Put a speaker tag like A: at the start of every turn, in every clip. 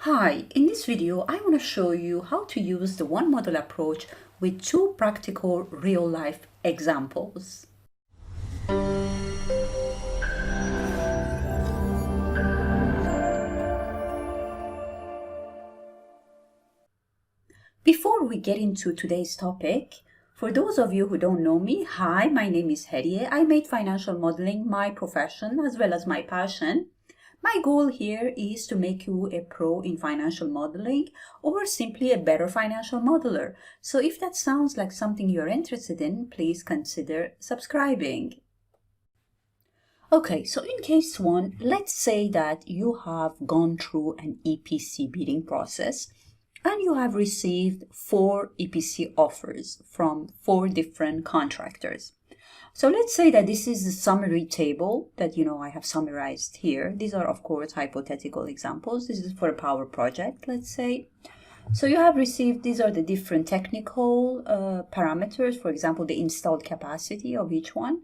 A: Hi, in this video I want to show you how to use the one model approach with two practical real-life examples. Before we get into today's topic, for those of you who don't know me, hi, my name is Hediye. I made financial modeling my profession as well as my passion. My goal here is to make you a pro in financial modeling or simply a better financial modeler. So if that sounds like something you're interested in, please consider subscribing. Okay, so in case one, let's say that you have gone through an EPC bidding process and you have received 4 EPC offers from 4 different contractors. So let's say that this is the summary table that I have summarized here. These are of course hypothetical examples. This is for a power project, let's say. So you have received, these are the different technical parameters, for example, the installed capacity of each one.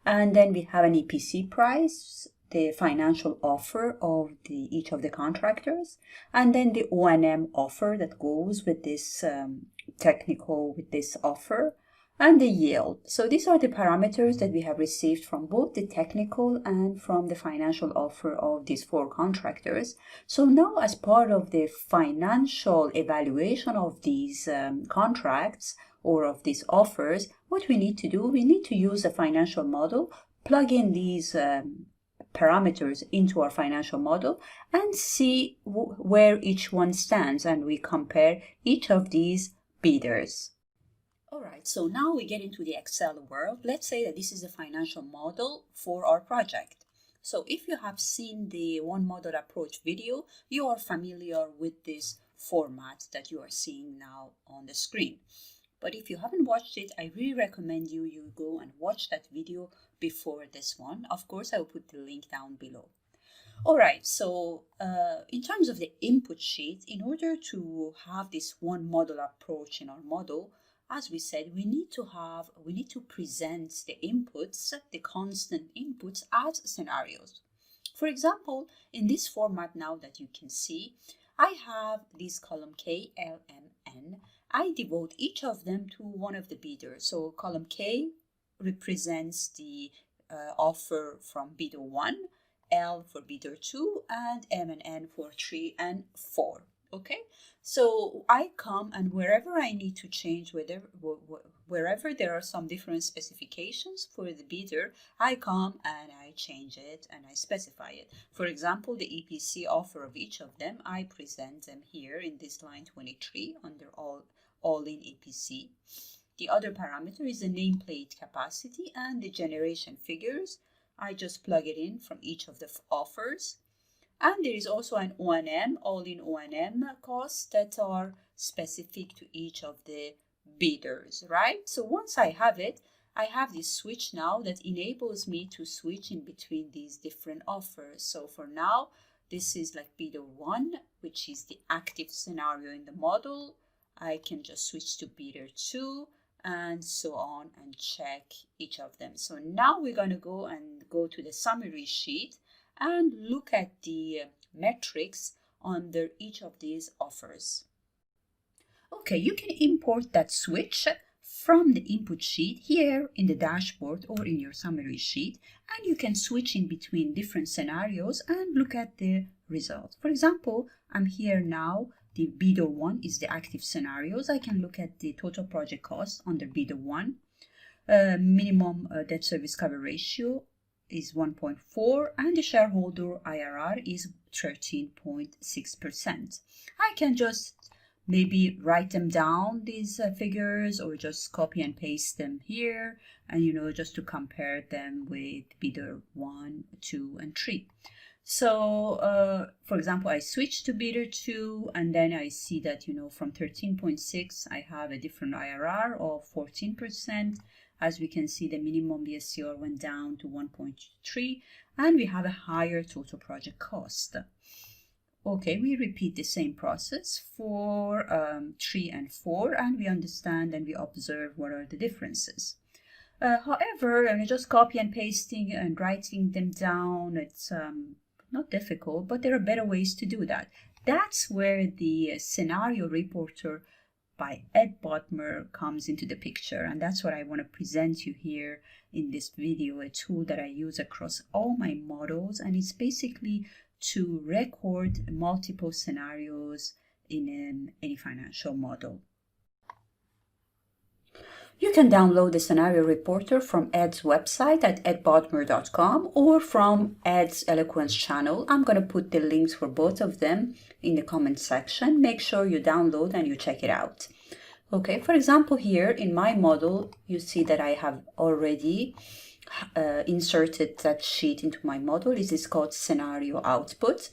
A: And then we have an EPC price, the financial offer of each of the contractors, and then the O&M offer that goes with this with this offer, and the yield. So these are the parameters that we have received from both the technical and from the financial offer of these 4 contractors. So now, as part of the financial evaluation of these contracts or of these offers, what we need to do, we need to use a financial model, plug in these parameters into our financial model and see where each one stands, and we compare each of these bidders. Alright, so now we get into the Excel world. Let's say that this is a financial model for our project. So if you have seen the one model approach video, you are familiar with this format that you are seeing now on the screen. But if you haven't watched it, I really recommend you go and watch that video before this one. Of course, I will put the link down below. Alright, so in terms of the input sheet, in order to have this one model approach in our model, as we said, we need to present the inputs, the constant inputs, as scenarios. For example, in this format now that you can see, I have this column K, L, M, N. I devote each of them to one of the bidders. So column K represents the offer from bidder 1, L for bidder 2, and M and N for 3 and 4. Okay, so I come, and wherever I need to change, wherever there are some different specifications for the bidder, I come and I change it and I specify it. For example, the EPC offer of each of them, I present them here in this line 23 under all-in EPC. The other parameter is the nameplate capacity and the generation figures. I just plug it in from each of the offers. And there is also an O&M, all-in O&M costs that are specific to each of the bidders, right? So once I have it, I have this switch now that enables me to switch in between these different offers. So for now, this is like bidder 1, which is the active scenario in the model. I can just switch to bidder 2 and so on and check each of them. So now we're going to go to the summary sheet and look at the metrics under each of these offers. Okay, you can import that switch from the input sheet here in the dashboard or in your summary sheet, and you can switch in between different scenarios and look at the result. For example, I'm here now. The bidder 1 is the active scenarios. I can look at the total project cost under bidder 1. Minimum debt service cover ratio is 1.4 and the shareholder IRR is 13.6%. I can just maybe write them down, these figures, or just copy and paste them here, and just to compare them with bidder 1, 2, and 3. So for example, I switch to bidder 2, and then I see that from 13.6 I have a different IRR of 14%. As we can see, the minimum BSCR went down to 1.3, and we have a higher total project cost. Okay, we repeat the same process for 3 and 4, and we understand and we observe what are the differences. However, just copy and pasting and writing them down, it's not difficult, but there are better ways to do that. That's where the scenario reporter by Ed Bodmer comes into the picture, and that's what I want to present you here in this video, a tool that I use across all my models, and it's basically to record multiple scenarios in any financial model. You can download the scenario reporter from Ed's website at edbodmer.com or from Ed's Eloquence channel. I'm going to put the links for both of them in the comment section. Make sure you download and you check it out. Okay, for example, here in my model, you see that I have already inserted that sheet into my model. This is called scenario output.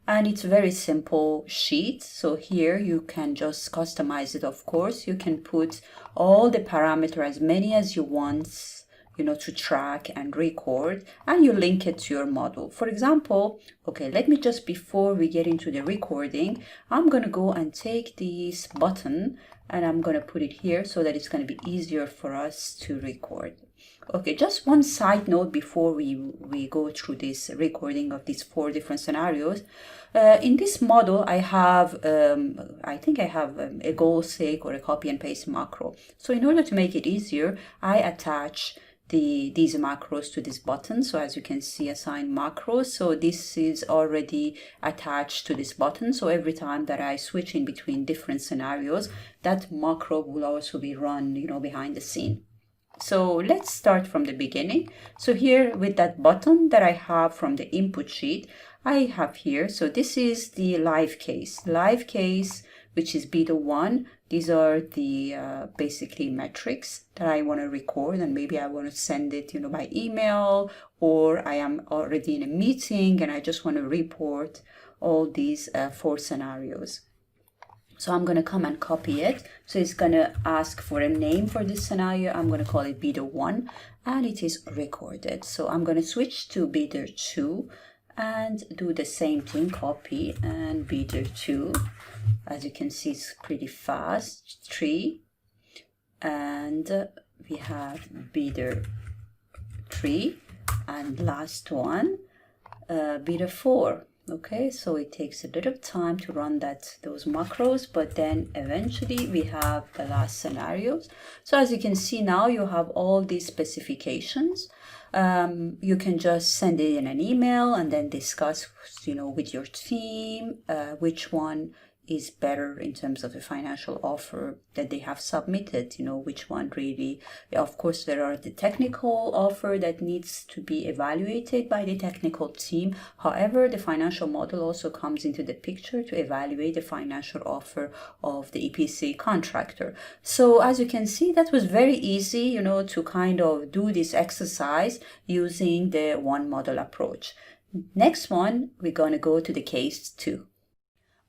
A: And it's a very simple sheet. So here you can just customize it, of course. You can put all the parameters, as many as you want, to track and record, and you link it to your model. For example, okay, let me just, before we get into the recording, I'm going to go and take this button and I'm going to put it here so that it's going to be easier for us to record. Okay, just one side note before we go through this recording of these 4 different scenarios. In this model, I have, I think I have a goal seek or a copy and paste macro. So in order to make it easier, I attach these macros to this button. So as you can see, assign macros. So this is already attached to this button. So every time that I switch in between different scenarios, that macro will also be run, behind the scene. So let's start from the beginning. So here with that button that I have from the input sheet, I have here, so this is the live case, which is beta 1. These are the basically metrics that I want to record, and maybe I want to send it, by email, or I am already in a meeting and I just want to report all these 4 scenarios. So I'm going to come and copy it. So it's going to ask for a name for this scenario. I'm going to call it beta 1, and it is recorded. So I'm going to switch to beta 2 and do the same thing, copy and beta 2. As you can see, it's pretty fast, 3. And we have beta 3, and last one, beta 4. Okay, so it takes a bit of time to run those macros, but then eventually we have the last scenarios. So as you can see now, you have all these specifications. You can just send it in an email and then discuss, with your team, which one is better in terms of the financial offer that they have submitted, which one really. Of course, there are the technical offer that needs to be evaluated by the technical team. However, the financial model also comes into the picture to evaluate the financial offer of the EPC contractor. So as you can see, that was very easy, to kind of do this exercise using the one model approach. Next one, we're going to go to the case 2.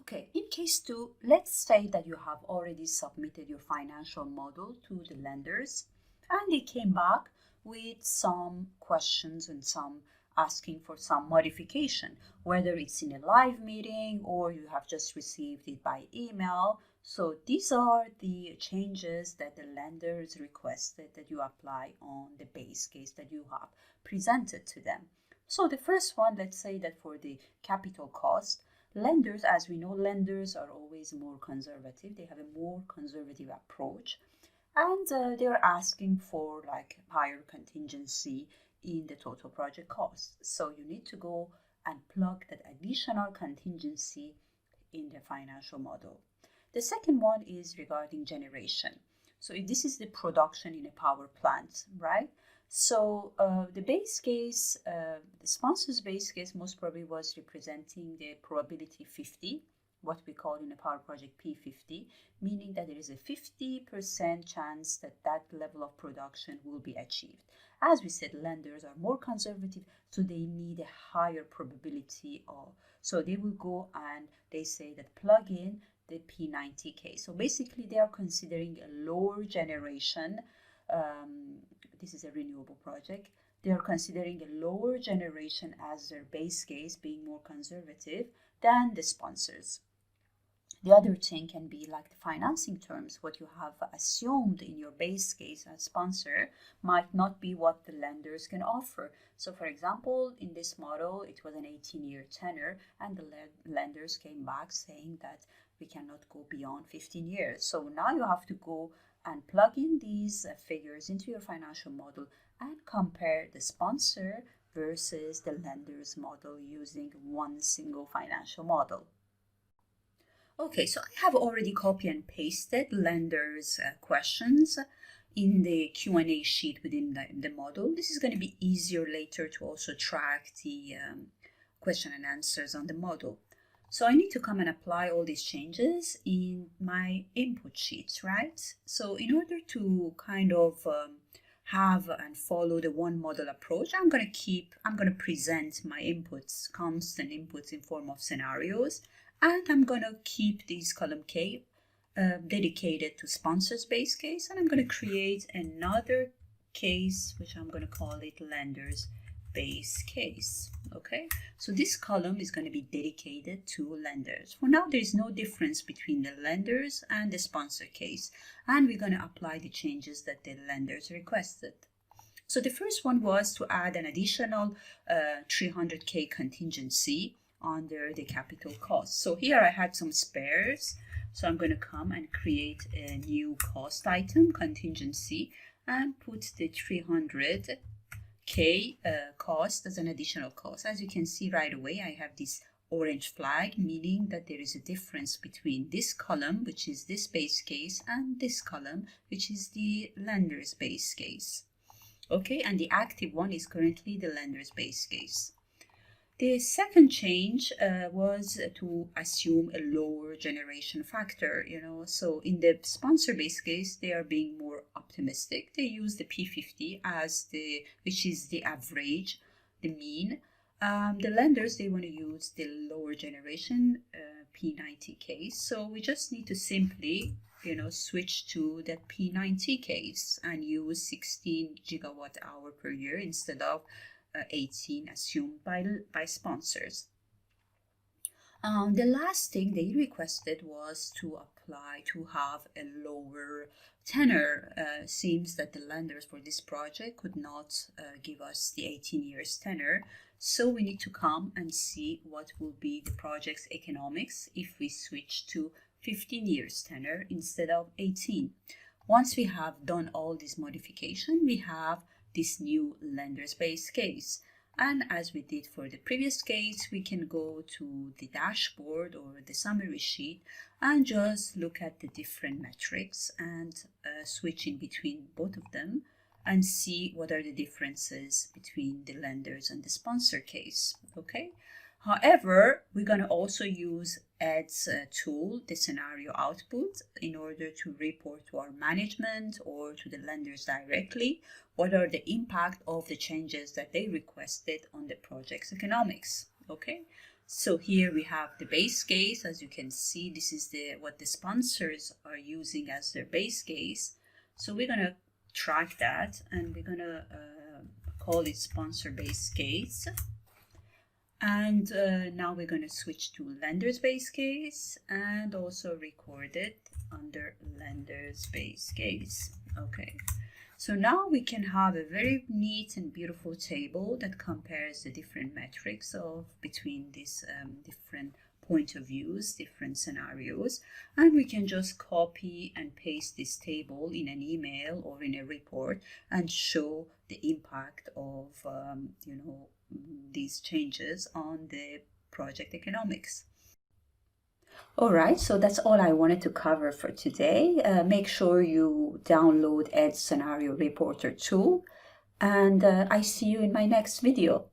A: Okay, in case 2, let's say that you have already submitted your financial model to the lenders and they came back with some questions and some asking for some modification, whether it's in a live meeting or you have just received it by email. So these are the changes that the lenders requested that you apply on the base case that you have presented to them. So the first one, let's say that for the capital cost, lenders, as we know, lenders are always more conservative. They have a more conservative approach, and they're asking for like higher contingency in the total project cost. So you need to go and plug that additional contingency in the financial model. The second one is regarding generation. So if this is the production in a power plant, right? So the base case, the sponsor's base case most probably was representing the probability 50, what we call in a power project P50, meaning that there is a 50% chance that that level of production will be achieved. As we said, lenders are more conservative, so they need a higher probability of, so they will go and they say that plug in the P90 case. So basically they are considering a lower generation. This is a renewable project. They are considering a lower generation as their base case, being more conservative than the sponsors. The other thing can be like the financing terms. What you have assumed in your base case as sponsor might not be what the lenders can offer. So for example, in this model, it was an 18-year tenor, and the lenders came back saying that we cannot go beyond 15 years. So now you have to go and plug in these figures into your financial model and compare the sponsor versus the lender's model using one single financial model. Okay, so I have already copy and pasted lenders' questions in the Q&A sheet within the model. This is going to be easier later to also track the question and answers on the model. So I need to come and apply all these changes in my input sheets, right? So in order to kind of have and follow the one model approach, I'm going to present my inputs, constant inputs in form of scenarios, and I'm going to keep this column K dedicated to sponsor's base case, and I'm going to create another case, which I'm going to call it lender's base case. Okay, so this column is going to be dedicated to lenders. For now, there is no difference between the lenders and the sponsor case, and we're going to apply the changes that the lenders requested. So the first one was to add an additional 300K contingency under the capital cost. So here I had some spares, so I'm going to come and create a new cost item, contingency, and put the 300K cost as an additional cost. As you can see right away, I have this orange flag, meaning that there is a difference between this column, which is this base case, and this column, which is the lender's base case. Okay, and the active one is currently the lender's base case. The second change was to assume a lower generation factor, so in the sponsor base case, they are being more optimistic. They use the P50 as which is the average, the mean. The lenders, they want to use the lower generation P90 case. So we just need to simply, switch to that P90 case and use 16 gigawatt hour per year instead of 18 assumed by sponsors. The last thing they requested was to have a lower tenor. Seems that the lenders for this project could not give us the 18 years tenor, so we need to come and see what will be the project's economics if we switch to 15 years tenor instead of 18. Once we have done all this modification, we have this new lender's base case. And as we did for the previous case, we can go to the dashboard or the summary sheet and just look at the different metrics and switch in between both of them and see what are the differences between the lenders and the sponsor case. Okay. However, we're going to also use Ed's tool, the scenario output, in order to report to our management or to the lenders directly what are the impact of the changes that they requested on the project's economics. Okay, so here we have the base case. As you can see, this is what the sponsors are using as their base case. So we're going to track that, and we're going to call it sponsor base case. And now we're going to switch to lender's base case and also record it under lender's base case. Okay, so now we can have a very neat and beautiful table that compares the different metrics between these different point of views, different scenarios, and we can just copy and paste this table in an email or in a report and show the impact of these changes on the project economics. All right, so that's all I wanted to cover for today. Make sure you download Ed's Scenario Reporter tool, and I see you in my next video.